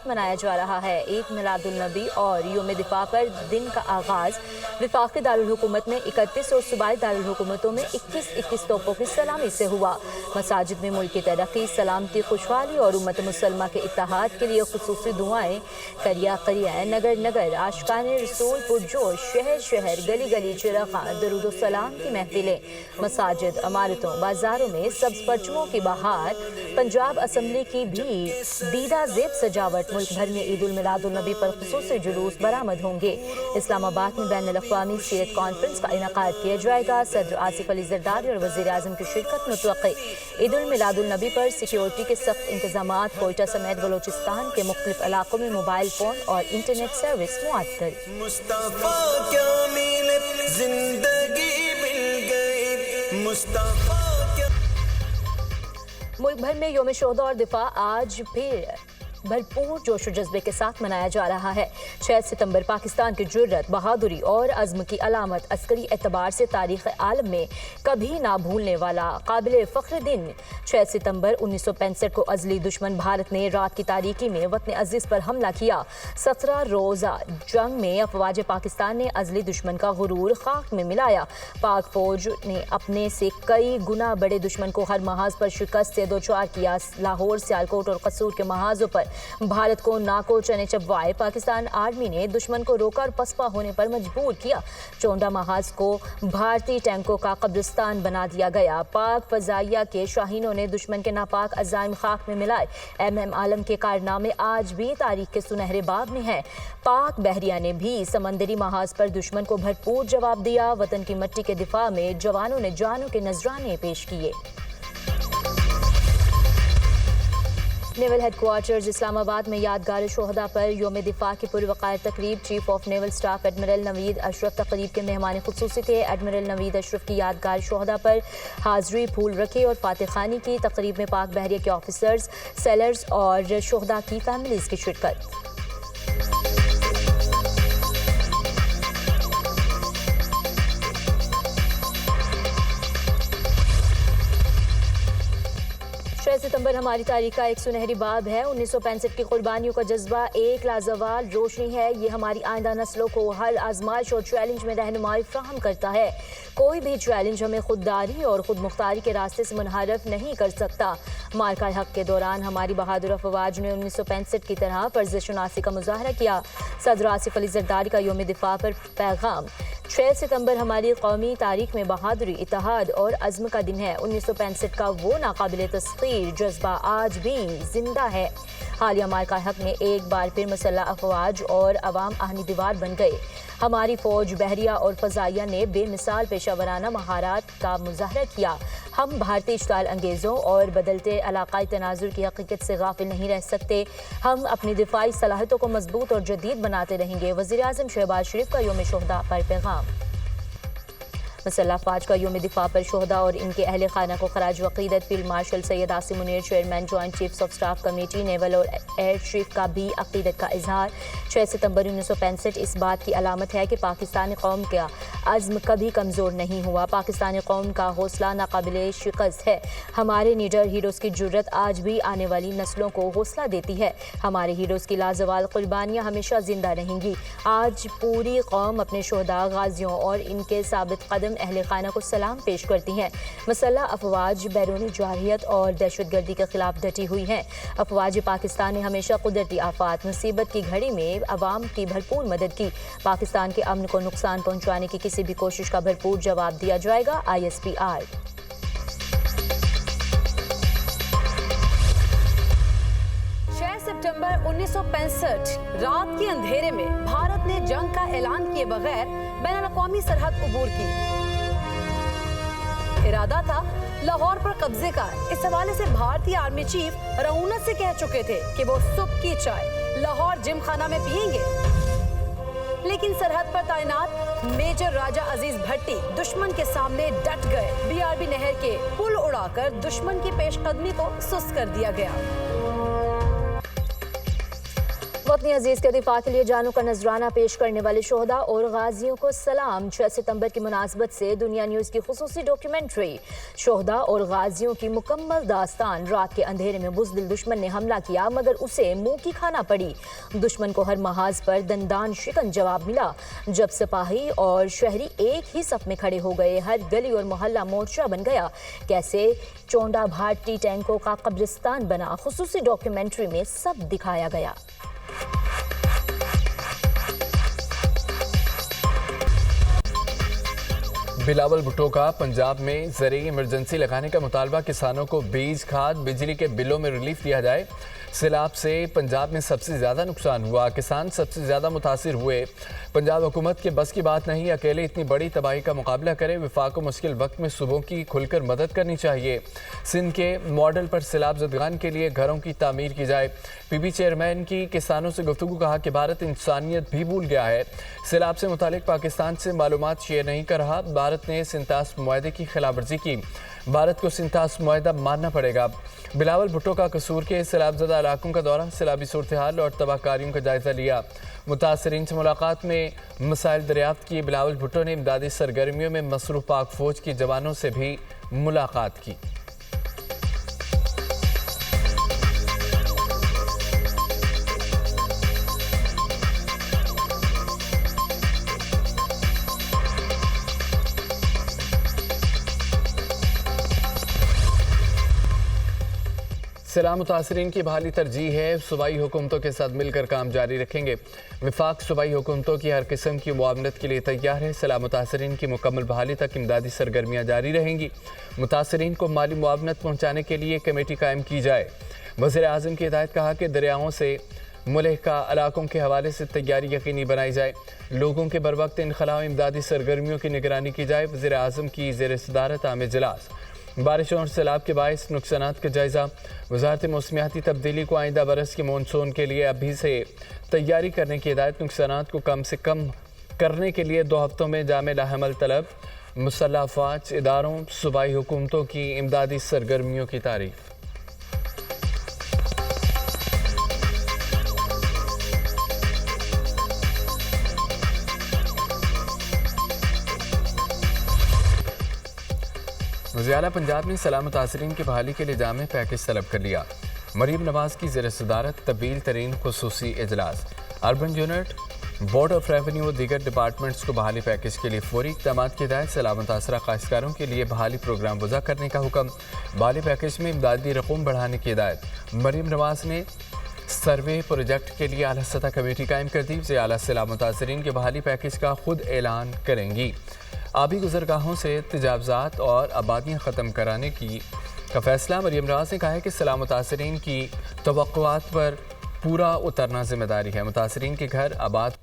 साथ मनाया जा रहा है। ईद मिलादुन्नबी और यौम दिफा पर दिन का आगाज वफाकी दारुल हुकूमत में 31 और सूबाई दारुल हुकूमतों में 21 तोपों की सलामी से हुआ। मसाजिद में मुल्क की तरक्की, सलामती, खुशहाली और उम्मत मुसलमा के इत्तेहाद के लिए खुसूसी दुआएं, करिया करिया, नगर नगर, आशिकाने रसूल पुरजोश, शहर शहर, गली गली चिराग़ां, दरूद सलाम की महफिलें, मसाजिद, इमारतों, बाजारों में सब्ज परचमों की बहार, पंजाब असम्बली की भी दीदा ज़ेब सजावट। मुल्क भर में ईद उल मिलादुन्नबी पर खुसूसी जुलूस बरामद होंगे। इस्लामाबाद में बैनुल अक़वामी सीरत कॉन्फ्रेंस का इनेकाद किया जाएगा। सदर आसिफ अली ज़रदारी और वज़ीर आज़म की शिरकत मुतवक्की। ईद उल मिलादुन्नबी पर सिक्योरिटी के सख्त इंतज़ामात। कोयटा समेत बलोचिस्तान के मुख्तलिफ इलाकों में मोबाइल फ़ोन और इंटरनेट सर्विस मुअत्तल। मुस्तफा क्या मिले जिंदगी मिल गई, मुस्तफा क्या। मुल्क भर में यौम शोहदा और दिफा आज फिर भरपूर जोश और जज्बे के साथ मनाया जा रहा है। 6 सितंबर पाकिस्तान की जुर्रत, बहादुरी और अज़्म की अलामत। अस्करी एतबार से तारीख़ आलम में कभी ना भूलने वाला काबिल फ़ख्र दिन। 6 सितंबर 1965 को अज़ली दुश्मन भारत ने रात की तारीकी में वतन अज़ीज़ पर हमला किया। 17 रोज़ा जंग में अफ़वाज पाकिस्तान ने अज़ली दुश्मन का गुरूर खाक में मिलाया। पाक फ़ौज ने अपने से कई गुना बड़े दुश्मन को हर महाज पर शिकस्त से दो चार किया। लाहौर, सियालकोट और कसूर के महाजों पर भारत को नाको चने चबवाए। पाकिस्तान आर्मी ने दुश्मन को रोका और पसपा होने पर मजबूर किया। चोंडा महाज को भारतीय टैंकों का कब्रिस्तान बना दिया गया। पाक फजाइया के शाहीनों ने दुश्मन के नापाक अज़ाइम खाक में मिलाए। MM आलम के कारनामे आज भी तारीख के सुनहरे बाब में हैं। पाक बहरिया ने भी समंदरी महाज पर दुश्मन को भरपूर जवाब दिया। वतन की मिट्टी के दिफा में जवानों ने जानों के नजराने पेश किए। नेवल हेडक्वार्टर्स इस्लामाबाद में यादगार शोहदा पर यौम दिफा की पुरवक़ार तकरीब। Chief of naval staff admiral Naveed Ashraf तकरीब के मेहमान खुसूसी थे। एडमिरल नवीद अशरफ की यादगार शोहदा पर हाज़री, फूल रखे और फातिह खानी की। तकरीब में पाक बहरिया के ऑफिसर्स, सेलर्स और शोहदा की फैमिलीज़ की शिरकत। सितंबर हमारी तारीख का एक सुनहरी बाब है। 1965 की कुर्बानियों का जज्बा एक लाजवाल रोशनी है। ये हमारी आइंदा नस्लों को हर आजमाइश और चैलेंज में रहनुमाई फ्राहम करता है। कोई भी चैलेंज हमें खुददारी और खुद मुख्तारी के रास्ते से मुनहरफ नहीं कर सकता। मार्का हक के दौरान हमारी बहादुर अफवाज ने 1965 की तरह फर्ज शनासी का मुजाहरा किया। सदर आसिफ अली ज़रदारी का यौम दिफा पर पैगाम। 6 सितंबर हमारी कौमी तारीख में बहादुरी, इत्तेहाद और अज़्म का दिन है। 1965 का वो नाकाबिल तस्खीर जज्बा आज भी जिंदा है। हालिया मार्का हक में एक बार फिर मुसल्लह अफवाज और अवाम आहनी दीवार बन गए। हमारी फौज, बहरिया और फजाइया ने बेमिसाल पेशावराना महारात का मुजाहरा किया। हम भारतीय इश्ताल अंगेज़ों और बदलते इलाकाई तनाजुर की हकीकत से गाफिल नहीं रह सकते। हम अपनी दिफाई सलाहियतों को मजबूत और जदीद बनाते रहेंगे। वज़ीर आज़म शहबाज शरीफ का यौम शोहदा पर पैगाम। मुसल्लह अफवाज का यौम दिफा पर शोहदा और इनके अहल खाना को खराज अक़ीदत field marshal Syed Asim Munir, chairman joint chiefs of staff committee naval और एयर चीफ का भी अक़ीदत का इजहार। 6 सितंबर 1965 इस बात की अलामत है कि पाकिस्तानी कौम का अज़्म कभी कमज़ोर नहीं हुआ। पाकिस्तानी कौम का हौसला नाकाबिले शिकस्त है। हमारे निडर हीरोज़ की जुर्रत आज भी आने वाली नस्लों को हौसला देती है। हमारे हीरोज़ की लाजवाल कुर्बानियाँ हमेशा जिंदा रहेंगी। आज पूरी कौम अपने शोहदा, गाजियों और इनके साबित कदम अहले खाना को सलाम पेश करती हैं। मुसल्लह अफवाज बैरूनी जारहियत और दहशतगर्दी के खिलाफ डटी हुई हैं। अफवाज पाकिस्तान ने हमेशा कुदरती आफात, मुसीबत की घड़ी में अवाम की भरपूर मदद की। पाकिस्तान के अमन को नुकसान पहुंचाने की किसी भी कोशिश का भरपूर जवाब दिया जाएगा। ISPR। 6 सितंबर 1965 रात के अंधेरे में भारत ने जंग का ऐलान किए बगैर बैनुल-अक़वामी सरहद अबूर की। इरादा था लाहौर पर कब्जे का। इस हवाले से भारतीय आर्मी चीफ रऊनत से कह चुके थे कि वो सुबह की चाय लाहौर जिम खाना में पिएंगे। लेकिन सरहद पर तैनात मेजर राजा अजीज भट्टी दुश्मन के सामने डट गए। BRB नहर के पुल उड़ाकर दुश्मन की पेशकदमी को सुस्त कर दिया गया। वतनी अजीज के दिफा के लिए जानों का नजराना पेश करने वाले शोहदा और गाजियों को सलाम। 6 सितंबर की मुनासबत से दुनिया न्यूज़ की खुसूसी डॉक्यूमेंट्री शोहदा और गाजियों की मुकम्मल दास्तान। रात के अंधेरे में बुज़दिल दुश्मन ने हमला किया मगर उसे मुंह की खाना पड़ी। दुश्मन को हर महाज पर दंदान शिकन जवाब मिला। जब सिपाही और शहरी एक ही सफ में खड़े हो गए, हर गली और मोहल्ला मोर्चा बन गया। कैसे चोंडा भाटी टैंकों का कब्रिस्तान बना, खुसूसी डॉक्यूमेंट्री में सब दिखाया गया। बिलावल भुट्टो का पंजाब में ज़रूरी इमरजेंसी लगाने का मुतालबा। किसानों को बीज, खाद, बिजली के बिलों में रिलीफ दिया जाए। सैलाब से पंजाब में सबसे ज़्यादा नुकसान हुआ, किसान सबसे ज़्यादा मुतासिर हुए। पंजाब हुकूमत के बस की बात नहीं, अकेले इतनी बड़ी तबाही का मुकाबला करे। वफाक को मुश्किल वक्त में सूबों की खुलकर मदद करनी चाहिए। सिंध के मॉडल पर सैलाब ज़दगान के लिए घरों की तामीर की जाए। पीबी चेयरमैन की किसानों से गुफ्तगू, कहा कि भारत इंसानियत भी भूल गया है। सैलाब से मुतालिक पाकिस्तान से मालूमात शेयर नहीं कर रहा। भारत ने सिंतास मुआहदे की खिलाफ वर्जी की, भारत को सिंतास मुआहदा मानना पड़ेगा। बिलावल भुट्टो का कसूर के सैलाबज़दा इलाकों का दौरा, सैलाबी सूरत हाल और तबाहकारियों का जायजा लिया। मुतासरीन से मुलाकात में मसाइल दरियाफ्त किए। बिलावल भुट्टो ने इमदादी सरगर्मियों में मसरूफ पाक फौज के जवानों से भी मुलाकात की। सैलाब मुतासरीन की बहाली तरजीह है। सूबाई हुकूमतों के साथ मिलकर काम जारी रखेंगे। वफाक सूबाई हुकूमतों की हर किस्म की मुआवनत के लिए तैयार है। सैलाब मुतासरीन की मुकम्मल बहाली तक इमदादी सरगर्मियाँ जारी रहेंगी। मुतासरीन को माली मुआवनत पहुँचाने के लिए कमेटी कायम की जाए। वज़ीर आज़म की हिदायत, कहा कि दरियाओं से मुल्का इलाकों के हवाले से तैयारी यकीनी बनाई जाए। लोगों के बर वक्त इनखला इमदादी सरगर्मियों की निगरानी की जाए। वज़ीर आज़म की ज़ेर सदारत आम इजलास। बारिशों और सैलाब के बायस नुकसानात का जायज़ा। वज़ारत मौसमियाती तब्दीली को आइंदा बरस के मानसून के लिए अभी से तैयारी करने की हिदायत। नुकसानात को कम से कम करने के लिए 2 हफ्तों में जामे लाहमल तलब। मुसल्लह अफ़वाज, इदारों, सूबाई हुकूमतों की इमदादी सरगर्मियों की तारीफ। वज़ीर-ए-आला पंजाब ने सैलाब मुतासरीन की बहाली के लिए जामे पैकेज तलब कर लिया। मरीम नवाज की ज़ेर सदारत तवील तरीन खुसूसी इजलास। Urban unit, board of revenue और दीगर डिपार्टमेंट्स को बहाली पैकेज के लिए फौरी इक़दाम की हिदायत। सैलाब मुतासरा काश्तकारों के लिए बहाली प्रोग्राम वज़ा करने का हुक्म। बहाली पैकेज में इमदादी रकूम बढ़ाने की हिदायत। मरीम नवाज ने सर्वे प्रोजेक्ट के लिए आला सतह कमेटी कायम कर दी। वज़ीर-ए-आला सैलाब मुतासरीन के बहाली पैकेज का खुद ऐलान करेंगी। आबी गुज़रगाहों से तजावज़ात और आबादियाँ ख़त्म कराने का फ़ैसला। मरीम नवाज ने कहा है कि सैलाब मुतासरीन की तवक्कुआत पर पूरा उतरना ज़िम्मेदारी है। मुतासरीन के घर आबाद